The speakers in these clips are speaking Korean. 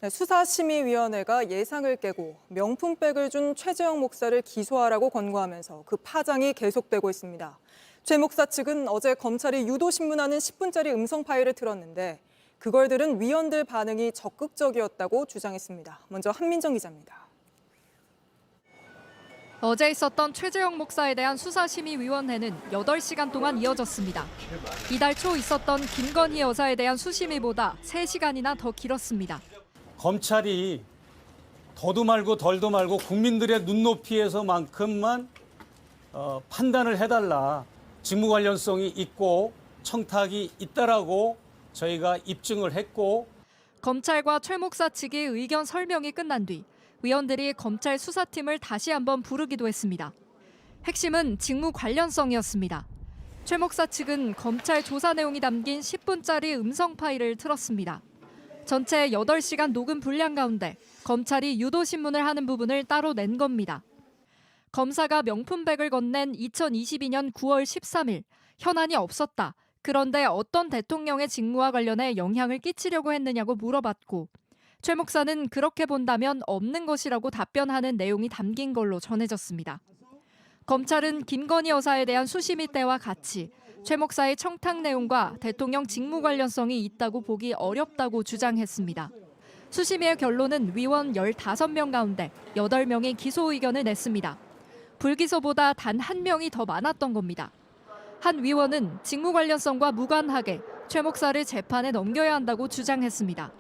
네, 수사심의위원회가 예상을 깨고 명품백을 준 최재형 목사를 기소하라고 권고하면서 그 파장이 계속되고 있습니다. 최 목사 측은 어제 검찰이 유도신문하는 10분짜리 음성 파일을 틀었는데 그걸 들은 위원들 반응이 적극적이었다고 주장했습니다. 먼저 한민정 기자입니다. 어제 있었던 최재형 목사에 대한 수사심의위원회는 8시간 동안 이어졌습니다. 이달 초 있었던 김건희 여사에 대한 수심위보다 3시간이나 더 길었습니다. 검찰이 더도 말고 덜도 말고 국민들의 눈높이에서만큼만 판단을 해달라. 직무 관련성이 있고 청탁이 있다라고 저희가 입증을 했고. 검찰과 최 목사 측의 의견 설명이 끝난 뒤 위원들이 검찰 수사팀을 다시 한번 부르기도 했습니다. 핵심은 직무 관련성이었습니다. 최 목사 측은 검찰 조사 내용이 담긴 10분짜리 음성 파일을 틀었습니다. 전체 8시간 녹음 분량 가운데 검찰이 유도신문을 하는 부분을 따로 낸 겁니다. 검사가 명품백을 건넨 2022년 9월 13일, 현안이 없었다. 그런데 어떤 대통령의 직무와 관련해 영향을 끼치려고 했느냐고 물어봤고, 최 목사는 그렇게 본다면 없는 것이라고 답변하는 내용이 담긴 걸로 전해졌습니다. 검찰은 김건희 여사에 대한 수심위 때와 같이 최 목사의 청탁 내용과 대통령 직무 관련성이 있다고 보기 어렵다고 주장했습니다. 수심위의 결론은 위원 15명 가운데 8명이 기소 의견을 냈습니다. 불기소보다 단 1명이 더 많았던 겁니다. 한 위원은 직무 관련성과 무관하게 최 목사를 재판에 넘겨야 한다고 주장했습니다.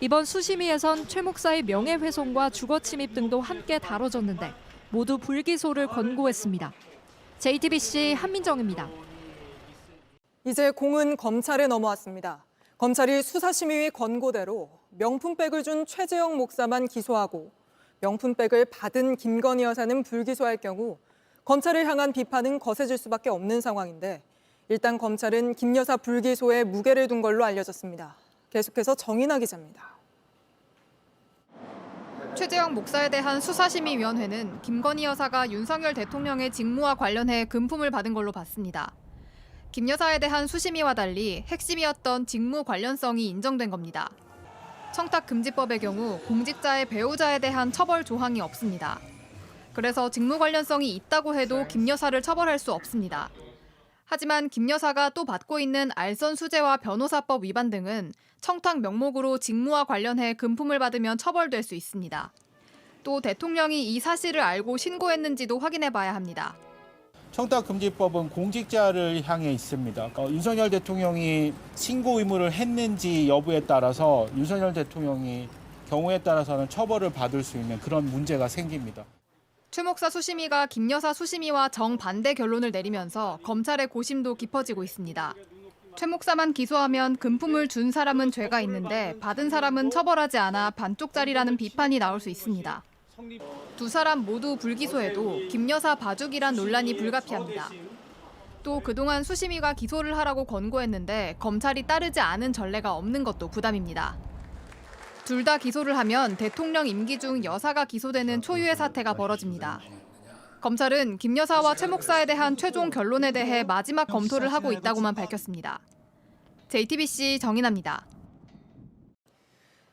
이번 수심위에선 최 목사의 명예훼손과 주거침입 등도 함께 다뤄졌는데 모두 불기소를 권고했습니다. JTBC 한민정입니다. 이제 공은 검찰에 넘어왔습니다. 검찰이 수사심의위 권고대로 명품백을 준 최재형 목사만 기소하고 명품백을 받은 김건희 여사는 불기소할 경우 검찰을 향한 비판은 거세질 수밖에 없는 상황인데 일단 검찰은 김 여사 불기소에 무게를 둔 걸로 알려졌습니다. 계속해서 정인아 기자입니다. 최재형 목사에 대한 수사심의위원회는 김건희 여사가 윤석열 대통령의 직무와 관련해 금품을 받은 걸로 봤습니다. 김 여사에 대한 수심위와 달리 핵심이었던 직무 관련성이 인정된 겁니다. 청탁금지법의 경우 공직자의 배우자에 대한 처벌 조항이 없습니다. 그래서 직무 관련성이 있다고 해도 김 여사를 처벌할 수 없습니다. 하지만 김 여사가 또 받고 있는 알선 수재와 변호사법 위반 등은 청탁 명목으로 직무와 관련해 금품을 받으면 처벌될 수 있습니다. 또 대통령이 이 사실을 알고 신고했는지도 확인해 봐야 합니다. 청탁금지법은 공직자를 향해 있습니다. 윤석열 대통령이 신고 의무를 했는지 여부에 따라서 윤석열 대통령이 경우에 따라서는 처벌을 받을 수 있는 그런 문제가 생깁니다. 최 목사 수심위가 김 여사 수심위와 정반대 결론을 내리면서 검찰의 고심도 깊어지고 있습니다. 최 목사만 기소하면 금품을 준 사람은 죄가 있는데 받은 사람은 처벌하지 않아 반쪽짜리라는 비판이 나올 수 있습니다. 두 사람 모두 불기소해도 김 여사 봐주기란 논란이 불가피합니다. 또 그동안 수심위가 기소를 하라고 권고했는데 검찰이 따르지 않은 전례가 없는 것도 부담입니다. 둘 다 기소를 하면 대통령 임기 중 여사가 기소되는 초유의 사태가 벌어집니다. 검찰은 김 여사와 최 목사에 대한 최종 결론에 대해 마지막 검토를 하고 있다고만 밝혔습니다. JTBC 정인아입니다.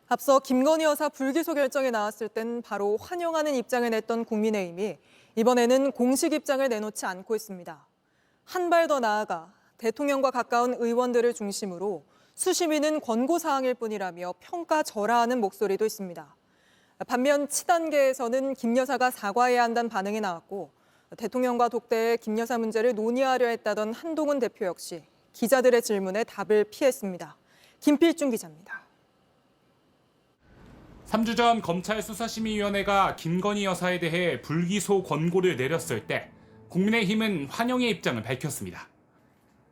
앞서 김건희 여사 불기소 결정이 나왔을 땐 바로 환영하는 입장을 냈던 국민의힘이 이번에는 공식 입장을 내놓지 않고 있습니다. 한 발 더 나아가 대통령과 가까운 의원들을 중심으로 수심위는 권고사항일 뿐이라며 평가절하하는 목소리도 있습니다. 반면 치단계에서는 김 여사가 사과해야 한다는 반응이 나왔고 대통령과 독대의 김 여사 문제를 논의하려 했다던 한동훈 대표 역시 기자들의 질문에 답을 피했습니다. 김필중 기자입니다. 3주 전 검찰 수사심의위원회가 김건희 여사에 대해 불기소 권고를 내렸을 때 국민의힘은 환영의 입장을 밝혔습니다.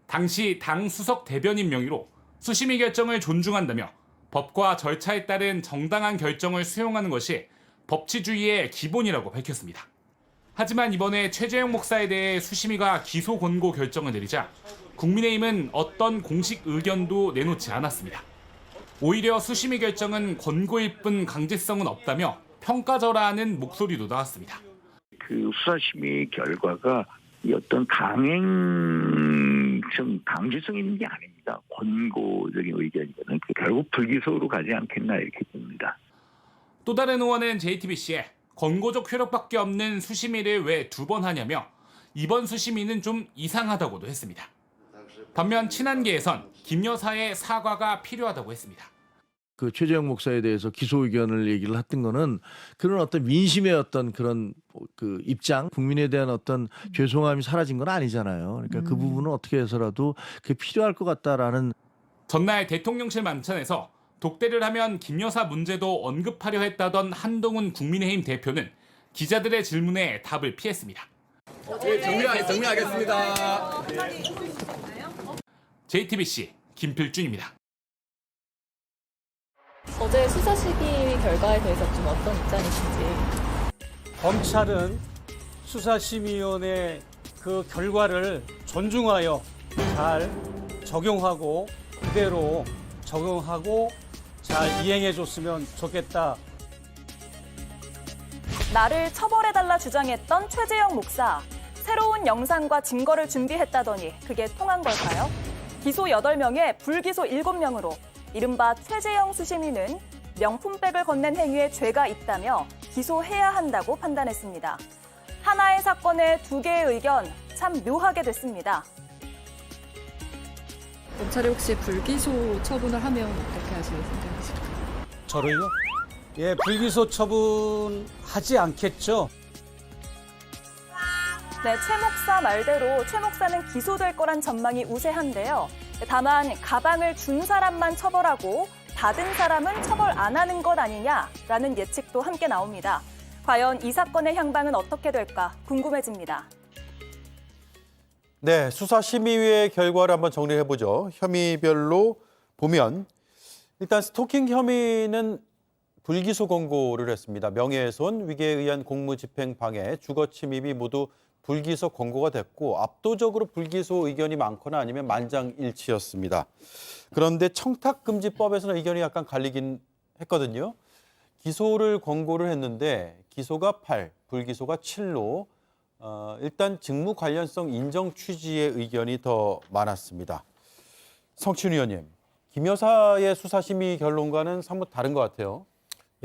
당시 당 수석 대변인 명의로 수심위 결정을 존중한다며 법과 절차에 따른 정당한 결정을 수용하는 것이 법치주의의 기본이라고 밝혔습니다. 하지만 이번에 최재형 목사에 대해 수심위가 기소 권고 결정을 내리자 국민의힘은 어떤 공식 의견도 내놓지 않았습니다. 오히려 수심위 결정은 권고일 뿐 강제성은 없다며 평가절하하는 목소리도 나왔습니다. 그 수사심의 결과가 어떤 강제성 있는 게 아닙니다. 권고적인 의견이거든. 결국 불기소로 가지 않겠나 이렇게 봅니다. 또 다른 의원은 JTBC에 권고적 효력밖에 없는 수심위를 왜 2번 하냐며 이번 수심위는 좀 이상하다고도 했습니다. 반면 친한계에선 김 여사의 사과가 필요하다고 했습니다. 그 최재형 목사에 대해서 기소 의견을 얘기를 했던 거는 그런 어떤 민심의 어떤 그런 그 입장, 국민에 대한 어떤 죄송함이 사라진 건 아니잖아요. 그러니까 그 부분은 어떻게 해서라도 그게 필요할 것 같다라는. 전날 대통령실 만찬에서 독대를 하면 김 여사 문제도 언급하려 했다던 한동훈 국민의힘 대표는 기자들의 질문에 답을 피했습니다. 정리하겠습니다. JTBC 김필준입니다. 어제 수사시기 결과에 대해서 좀 어떤 입장이신지. 검찰은 수사심의위원회 그 결과를 존중하여 잘 적용하고 그대로 적용하고 잘 이행해줬으면 좋겠다. 나를 처벌해달라 주장했던 최재형 목사. 새로운 영상과 증거를 준비했다더니 그게 통한 걸까요? 기소 8명에 불기소 7명으로 이른바 최재형 수심위는 명품백을 건넨 행위에 죄가 있다며 기소해야 한다고 판단했습니다. 하나의 사건에 2개의 의견, 참 묘하게 됐습니다. 검찰이 혹시 불기소 처분을 하면 어떻게 하실 생각이실까요? 저를요? 예, 불기소 처분하지 않겠죠. 네, 최 목사 말대로 최 목사는 기소될 거란 전망이 우세한데요. 다만 가방을 준 사람만 처벌하고 받은 사람은 처벌 안 하는 것 아니냐라는 예측도 함께 나옵니다. 과연 이 사건의 향방은 어떻게 될까 궁금해집니다. 네, 수사심의위의 결과를 한번 정리해보죠. 혐의별로 보면 일단 스토킹 혐의는 불기소 권고를 했습니다. 명예훼손, 위계에 의한 공무집행 방해, 주거침입이 모두 불기소 권고가 됐고 압도적으로 불기소 의견이 많거나 아니면 만장일치였습니다. 그런데 청탁금지법에서는 의견이 약간 갈리긴 했거든요. 기소를 권고를 했는데 기소가 8, 불기소가 7로 일단 직무 관련성 인정 취지의 의견이 더 많았습니다. 성춘 의원님, 김 여사의 수사심의 결론과는 사뭇 다른 것 같아요.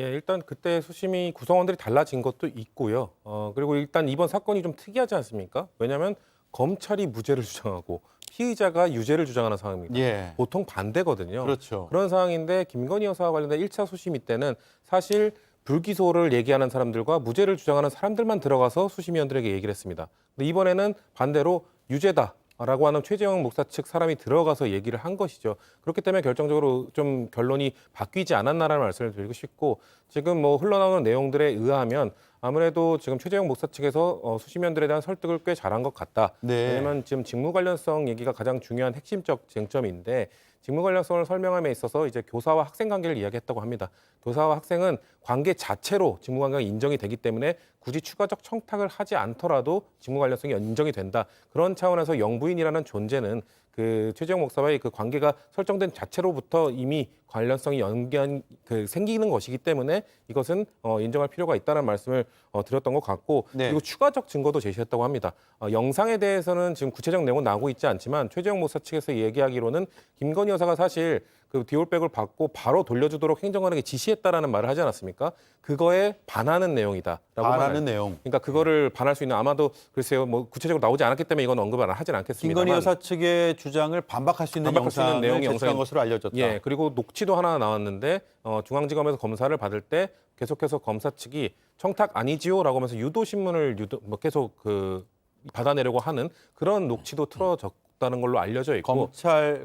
예, 일단 그때 수심이 구성원들이 달라진 것도 있고요. 그리고 일단 이번 사건이 좀 특이하지 않습니까? 왜냐하면 검찰이 무죄를 주장하고 피의자가 유죄를 주장하는 상황입니다. 예. 보통 반대거든요. 그렇죠. 그런 상황인데 김건희 여사와 관련된 1차 수심위 때는 사실 불기소를 얘기하는 사람들과 무죄를 주장하는 사람들만 들어가서 수심위원들에게 얘기를 했습니다. 근데 이번에는 반대로 유죄다. 라고 하는 최재형 목사 측 사람이 들어가서 얘기를 한 것이죠. 그렇기 때문에 결정적으로 좀 결론이 바뀌지 않았나라는 말씀을 드리고 싶고 지금 뭐 흘러나오는 내용들에 의하면 아무래도 지금 최재형 목사 측에서 수심위원들에 대한 설득을 꽤 잘한 것 같다. 네. 왜냐하면 지금 직무 관련성 얘기가 가장 중요한 핵심적 쟁점인데 직무 관련성을 설명함에 있어서 이제 교사와 학생 관계를 이야기했다고 합니다. 교사와 학생은 관계 자체로 직무 관계가 인정이 되기 때문에 굳이 추가적 청탁을 하지 않더라도 직무 관련성이 인정이 된다. 그런 차원에서 영부인이라는 존재는 그 최재형 목사와의 그 관계가 설정된 자체로부터 이미 관련성이 생기는 것이기 때문에 이것은 인정할 필요가 있다는 말씀을 드렸던 것 같고 네. 그리고 추가적 증거도 제시했다고 합니다. 영상에 대해서는 지금 구체적 내용은 나오고 있지 않지만 최재형 목사 측에서 얘기하기로는 김건희 여사가 사실 그 디올백을 받고 바로 돌려주도록 행정관에게 지시했다라는 말을 하지 않았습니까? 그거에 반하는 내용이다라고 반하는 내용. 그러니까 그거를 반할 수 있는 아마도 글쎄요 뭐 구체적으로 나오지 않았기 때문에 이건 언급을 하진 않겠습니다만 김건희 여사 측의 주장을 반박할 수 있는 반박할 수 있는 영상을 내용이 제출한 것으로 알려졌다. 예, 그리고 녹취도 하나 나왔는데 중앙지검에서 검사를 받을 때 계속해서 검사 측이 청탁 아니지요라고 하면서 유도 신문을 계속 받아내려고 하는 그런 녹취도 틀어졌다는 걸로 알려져 있고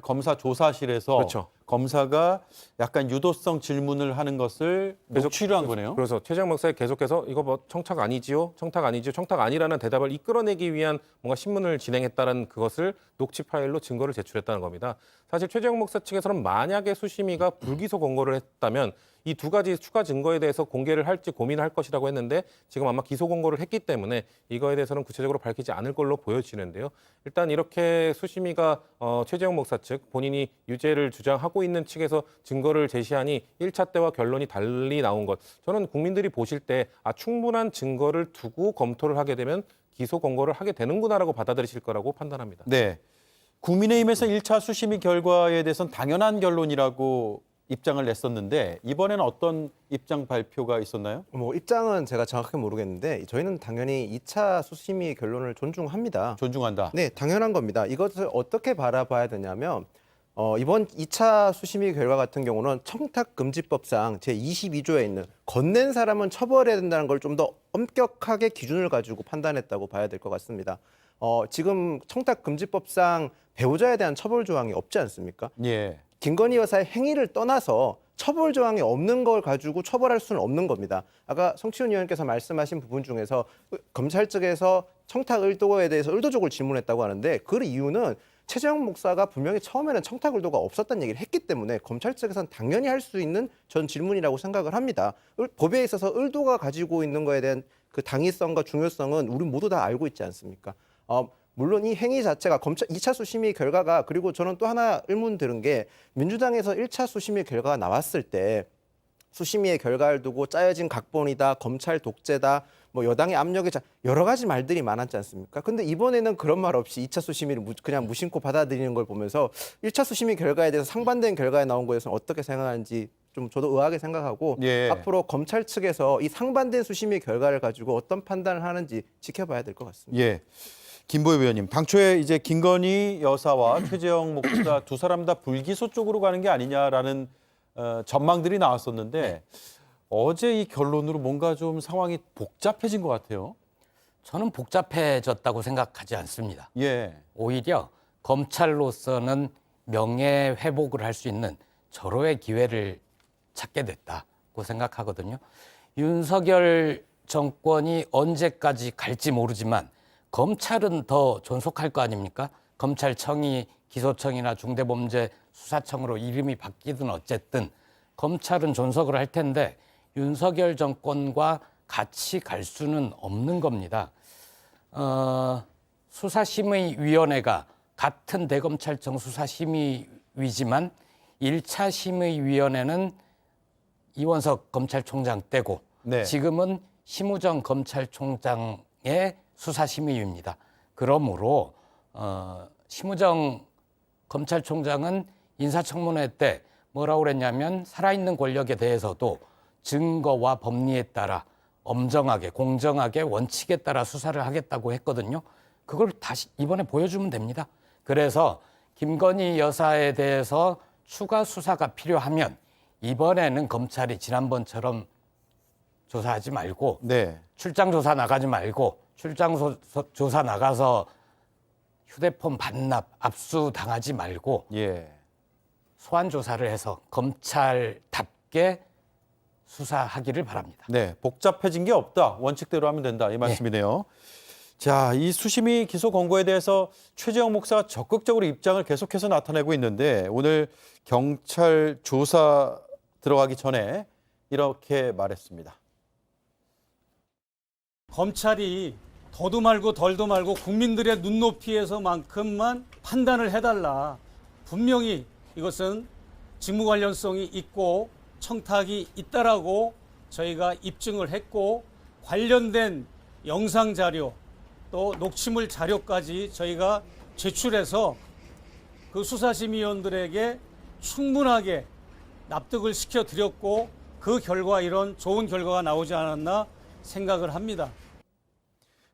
검사 조사실에서 그렇죠. 검사가 약간 유도성 질문을 하는 것을 녹취를 한 거네요. 그래서 최재형 목사에 계속해서 이거 뭐 청탁 아니지요? 청탁 아니지요? 청탁 아니라는 대답을 이끌어내기 위한 뭔가 신문을 진행했다는 그것을 녹취 파일로 증거를 제출했다는 겁니다. 사실 최재형 목사 측에서는 만약에 수심위가 불기소 권고를 했다면 이 2가지 추가 증거에 대해서 공개를 할지 고민할 것이라고 했는데 지금 아마 기소 권고를 했기 때문에 이거에 대해서는 구체적으로 밝히지 않을 걸로 보여지는데요. 일단 이렇게 수심위가 최재형 목사 측 본인이 유죄를 주장하고 있는 측에서 증거를 제시하니 1차 때와 결론이 달리 나온 것. 저는 국민들이 보실 때 충분한 증거를 두고 검토를 하게 되면 기소 권고를 하게 되는구나라고 받아들이실 거라고 판단합니다. 네. 국민의힘에서 1차 수심위 결과에 대해서는 당연한 결론이라고 입장을 냈었는데 이번에는 어떤 입장 발표가 있었나요? 뭐 입장은 제가 정확하게 모르겠는데 저희는 당연히 2차 수심위 결론을 존중합니다. 존중한다. 네, 당연한 겁니다. 이것을 어떻게 바라봐야 되냐면 이번 2차 수심위 결과 같은 경우는 청탁금지법상 제22조에 있는 건넨 사람은 처벌해야 된다는 걸 좀 더 엄격하게 기준을 가지고 판단했다고 봐야 될 것 같습니다. 지금 청탁금지법상 배우자에 대한 처벌 조항이 없지 않습니까? 예. 김건희 여사의 행위를 떠나서 처벌 조항이 없는 걸 가지고 처벌할 수는 없는 겁니다. 아까 성치훈 의원께서 말씀하신 부분 중에서 검찰 측에서 청탁 의도에 대해서 의도적으로 질문했다고 하는데 그 이유는 최재형 목사가 분명히 처음에는 청탁 의도가 없었다는 얘기를 했기 때문에 검찰 측에서는 당연히 할 수 있는 전 질문이라고 생각을 합니다. 법에 있어서 의도가 가지고 있는 거에 대한 그 당위성과 중요성은 우리 모두 다 알고 있지 않습니까? 물론 이 행위 자체가 검찰 2차 수심위 결과가 그리고 저는 또 하나 의문 들은 게 민주당에서 1차 수심위 결과가 나왔을 때 수심위의 결과를 두고 짜여진 각본이다, 검찰 독재다, 뭐 여당의 압력이 여러 가지 말들이 많았지 않습니까? 근데 이번에는 그런 말 없이 2차 수심위를 그냥 무심코 받아들이는 걸 보면서 1차 수심위 결과에 대해서 상반된 결과에 나온 거에서는 어떻게 생각하는지 좀 저도 의아하게 생각하고 예. 앞으로 검찰 측에서 이 상반된 수심위 결과를 가지고 어떤 판단을 하는지 지켜봐야 될 것 같습니다. 예. 김보엽 의원님, 당초에 이제 김건희 여사와 최재형 목사 두 사람 다 불기소 쪽으로 가는 게 아니냐라는 전망들이 나왔었는데 어제 이 결론으로 뭔가 좀 상황이 복잡해진 것 같아요. 저는 복잡해졌다고 생각하지 않습니다. 예. 오히려 검찰로서는 명예 회복을 할 수 있는 절호의 기회를 찾게 됐다고 생각하거든요. 윤석열 정권이 언제까지 갈지 모르지만 검찰은 더 존속할 거 아닙니까? 검찰청이 기소청이나 중대범죄수사청으로 이름이 바뀌든 어쨌든 검찰은 존속을 할 텐데 윤석열 정권과 같이 갈 수는 없는 겁니다. 수사심의위원회가 같은 대검찰청 수사심의위지만 1차 심의위원회는 이원석 검찰총장 때고 네. 지금은 심우정 검찰총장의 수사심의위입니다. 그러므로 심우정 검찰총장은 인사청문회 때 뭐라고 그랬냐면 살아있는 권력에 대해서도 증거와 법리에 따라 엄정하게 공정하게 원칙에 따라 수사를 하겠다고 했거든요. 그걸 다시 이번에 보여주면 됩니다. 그래서 김건희 여사에 대해서 추가 수사가 필요하면 이번에는 검찰이 지난번처럼 조사하지 말고 네. 출장 조사 나가지 말고 출장 조사 나가서 휴대폰 반납 압수 당하지 말고 예. 소환 조사를 해서 검찰답게 수사하기를 바랍니다. 네, 복잡해진 게 없다. 원칙대로 하면 된다. 이 말씀이네요. 자, 이 수심위 기소 권고에 대해서 최재형 목사가 적극적으로 입장을 계속해서 나타내고 있는데 오늘 경찰 조사 들어가기 전에 이렇게 말했습니다. 검찰이 더도 말고 덜도 말고 국민들의 눈높이에서만큼만 판단을 해달라. 분명히 이것은 직무 관련성이 있고 청탁이 있다라고 저희가 입증을 했고 관련된 영상 자료 또 녹취물 자료까지 저희가 제출해서 그 수사심의위원들에게 충분하게 납득을 시켜드렸고 그 결과 이런 좋은 결과가 나오지 않았나 생각을 합니다.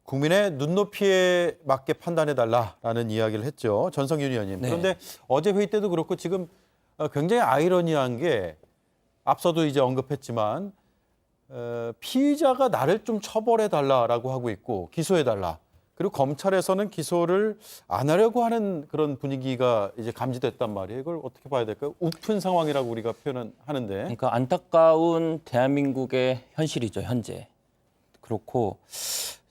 국민의 눈높이에 맞게 판단해달라라는 이야기를 했죠. 전성균 의원님. 네. 그런데 어제 회의 때도 그렇고 지금 굉장히 아이러니한 게 앞서도 이제 언급했지만 피의자가 나를 좀 처벌해달라라고 하고 있고 기소해달라. 그리고 검찰에서는 기소를 안 하려고 하는 그런 분위기가 이제 감지됐단 말이에요. 이걸 어떻게 봐야 될까요? 우픈 상황이라고 우리가 표현은 하는데. 그러니까 안타까운 대한민국의 현실이죠, 현재. 그렇고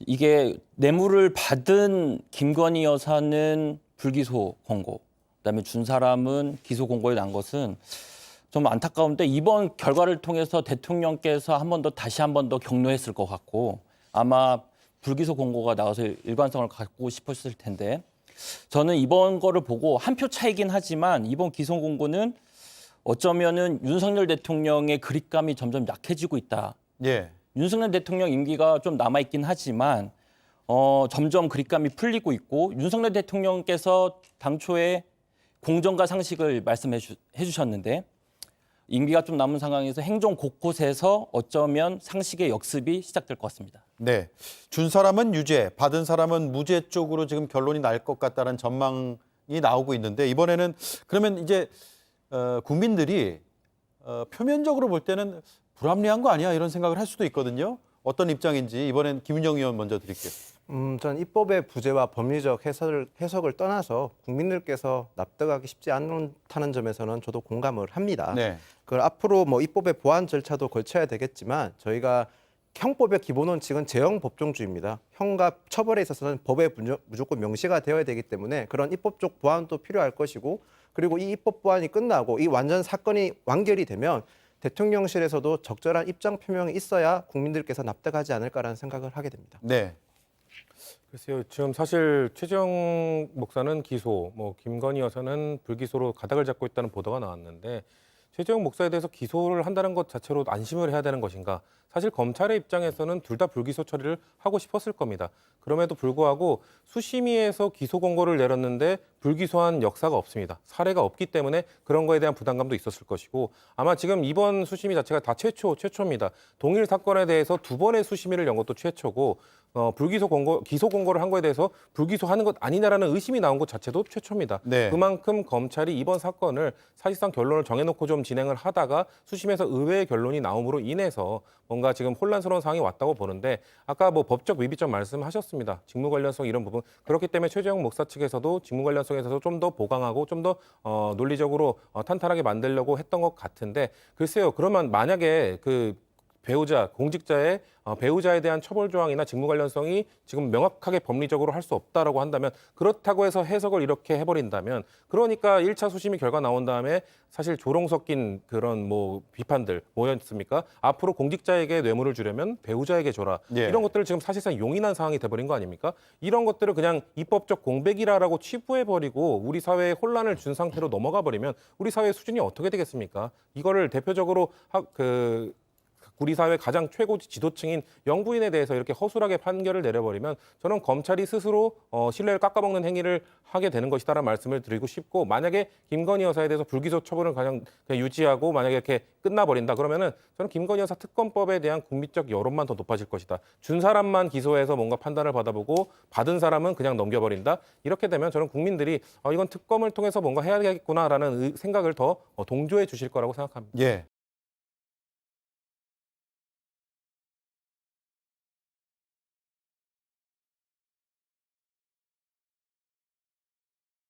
이게 뇌물을 받은 김건희 여사는 불기소 권고, 그다음에 준 사람은 기소 권고에 난 것은 좀 안타까운데 이번 결과를 통해서 대통령께서 다시 한 번 더 격려했을 것 같고 아마 불기소 권고가 나와서 일관성을 갖고 싶었을 텐데 저는 이번 거를 보고 한 표 차이긴 하지만 이번 기소 권고는 어쩌면은 윤석열 대통령의 그립감이 점점 약해지고 있다. 예. 윤석열 대통령 임기가 좀 남아있긴 하지만 점점 그립감이 풀리고 있고 윤석열 대통령께서 당초에 공정과 상식을 말씀해 주셨는데 임기가 좀 남은 상황에서 행정 곳곳에서 어쩌면 상식의 역습이 시작될 것 같습니다. 네. 준 사람은 유죄, 받은 사람은 무죄 쪽으로 지금 결론이 날 것 같다는 전망이 나오고 있는데 이번에는 그러면 이제 국민들이 표면적으로 볼 때는 불합리한 거 아니야 이런 생각을 할 수도 있거든요. 어떤 입장인지 이번엔 김윤정 의원 먼저 드릴게요. 전 입법의 부재와 법리적 해석을 떠나서 국민들께서 납득하기 쉽지 않다는 점에서는 저도 공감을 합니다. 네. 그 앞으로 뭐 입법의 보완 절차도 거쳐야 되겠지만 저희가 형법의 기본 원칙은 재형 법정주의입니다. 형과 처벌에 있어서는 법에 무조건 명시가 되어야 되기 때문에 그런 입법적 보완도 필요할 것이고 그리고 이 입법 보완이 끝나고 이 완전 사건이 완결이 되면 대통령실에서도 적절한 입장 표명이 있어야 국민들께서 납득하지 않을까라는 생각을 하게 됩니다. 네. 글쎄요, 지금 사실 최재형 목사는 기소, 김건희 여사는 불기소로 가닥을 잡고 있다는 보도가 나왔는데 최재형 목사에 대해서 기소를 한다는 것 자체로 안심을 해야 되는 것인가? 사실 검찰의 입장에서는 둘 다 불기소 처리를 하고 싶었을 겁니다. 그럼에도 불구하고 수심위에서 기소 공고를 내렸는데 불기소한 역사가 없습니다. 사례가 없기 때문에 그런 거에 대한 부담감도 있었을 것이고 아마 지금 이번 수심위 자체가 다 최초입니다. 동일 사건에 대해서 두 번의 수심위를 연 것도 최초고 기소 공고를 한 거에 대해서 불기소하는 것 아니냐라는 의심이 나온 것 자체도 최초입니다. 네. 그만큼 검찰이 이번 사건을 사실상 결론을 정해놓고 좀 진행을 하다가 수심에서 의외의 결론이 나옴으로 인해서 뭔가 지금 혼란스러운 상황이 왔다고 보는데 아까 법적 위비점 말씀하셨습니다. 직무 관련성 이런 부분 그렇기 때문에 최재형 목사 측에서도 직무 관련성에 있어서 좀 더 보강하고 좀 더 논리적으로 탄탄하게 만들려고 했던 것 같은데 글쎄요. 그러면 만약에 공직자의 배우자에 대한 처벌 조항이나 직무 관련성이 지금 명확하게 법리적으로 할 수 없다라고 한다면 그렇다고 해서 해석을 이렇게 해버린다면 그러니까 1차 수심이 결과 나온 다음에 사실 조롱 섞인 그런 비판들 뭐였습니까? 앞으로 공직자에게 뇌물을 주려면 배우자에게 줘라. 예. 이런 것들을 지금 사실상 용인한 상황이 돼버린 거 아닙니까? 이런 것들을 그냥 입법적 공백이라고 치부해버리고 우리 사회에 혼란을 준 상태로 넘어가 버리면 우리 사회의 수준이 어떻게 되겠습니까? 이거를 대표적으로 우리 사회 가장 최고 지도층인 영부인에 대해서 이렇게 허술하게 판결을 내려버리면 저는 검찰이 스스로 신뢰를 깎아먹는 행위를 하게 되는 것이다라는 말씀을 드리고 싶고 만약에 김건희 여사에 대해서 불기소 처분을 그냥 유지하고 만약에 이렇게 끝나버린다 그러면은 저는 김건희 여사 특검법에 대한 국민적 여론만 더 높아질 것이다. 준 사람만 기소해서 뭔가 판단을 받아보고 받은 사람은 그냥 넘겨버린다. 이렇게 되면 저는 국민들이 이건 특검을 통해서 뭔가 해야겠구나라는 생각을 더 동조해 주실 거라고 생각합니다. 예.